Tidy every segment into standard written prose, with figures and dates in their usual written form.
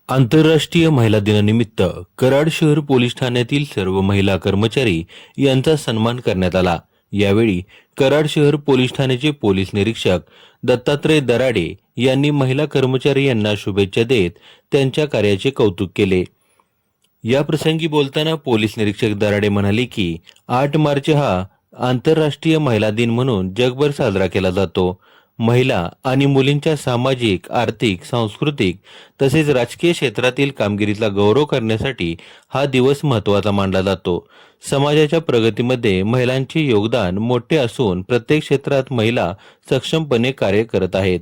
आंतरराष्ट्रीय महिला दिनानिमित्त कराड शहर पोलीस ठाण्यातील सर्व महिला कर्मचारी यांचा सन्मान करण्यात आला। यावेळी कराड शहर पोलीस ठाण्याचे पोलीस निरीक्षक दत्तात्रय दराडे यांनी महिला कर्मचारी यांना शुभेच्छा देत त्यांच्या कार्याचे कौतुक केले। या प्रसंगी बोलताना पोलीस निरीक्षक दराडे म्हणाले की 8 मार्च हा आंतरराष्ट्रीय महिला दिन म्हणून जगभर साजरा केला जातो। महिला आणि मुलींच्या सामाजिक, आर्थिक, सांस्कृतिक तसेच राजकीय क्षेत्रातील कामगिरीचा गौरव करण्यासाठी हा दिवस महत्त्वाचा मानला जातो। समाजाच्या प्रगतीमध्ये महिलांचे योगदान मोठे असून प्रत्येक क्षेत्रात महिला सक्षमपणे कार्य करत आहेत।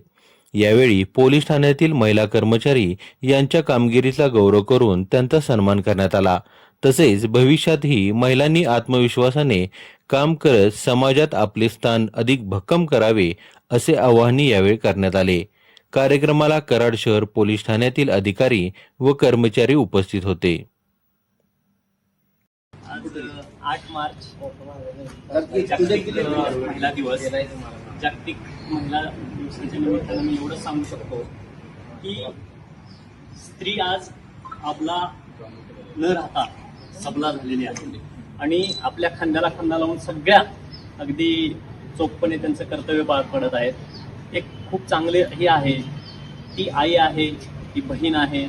यावेळी पोलीस ठाण्यातील महिला कर्मचारी यांच्या कामगिरीचा गौरव करून त्यांचा सन्मान करण्यात आला। तसेच भविष्यातही महिलांनी आत्मविश्वासाने काम करत समाजात आपले स्थान अधिक भक्कम करावे असे आवाहनही यावेळी करण्यात आले। कार्यक्रमाला कराड शहर पोलीस ठाण्यातील अधिकारी व कर्मचारी उपस्थित होते। आज 8 मार्च जागतिक महिला दिवस। जागतिक महिला दिवसाच्या निमित्तानं मी एवढंच सांगू शकतो की स्त्री आज आपला न राहता सबला झालेली आहे आणि आपल्या खांद्याला खांदा लावून सगळ्या अगदी चोखपणे त्यांचं कर्तव्य पार पडत आहेत। एक खूप चांगले हे आहे, ती आई आहे, ती बहीण आहे,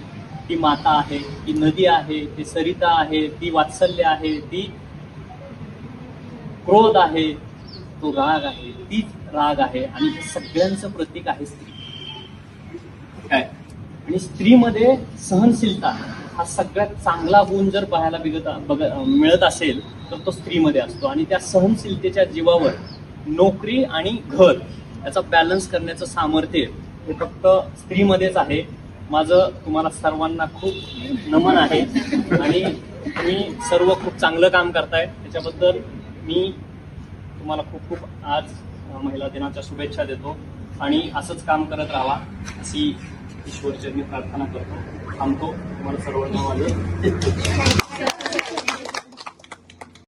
ती माता आहे, ती नदी आहे, ती सरिता आहे, ती वात्सल्य आहे, ती क्रोध आहे, तो राग आहे, तीच राग आहे आणि हे सगळ्यांचं प्रतीक आहे स्त्री। काय आणि स्त्रीमध्ये सहनशीलता हा सगळ्यात चांगला गुण जर पाहायला मिळत असेल तर तो स्त्रीमध्ये असतो आणि त्या सहनशीलतेच्या जीवावर नोकरी आणि घर याचा बॅलन्स करण्याचं सामर्थ्य हे फक्त स्त्रीमध्येच आहे। माझं तुम्हाला सर्वांना खूप नमन आहे आणि तुम्ही सर्व खूप चांगलं काम करताय, त्याच्याबद्दल मी तुम्हाला खूप खूप आज महिला दिनाच्या शुभेच्छा देतो आणि असंच काम करत राहा अशी ईश्वरचरणी प्रार्थना करतो। थांबतो। तुम्हाला सर्वांना माझं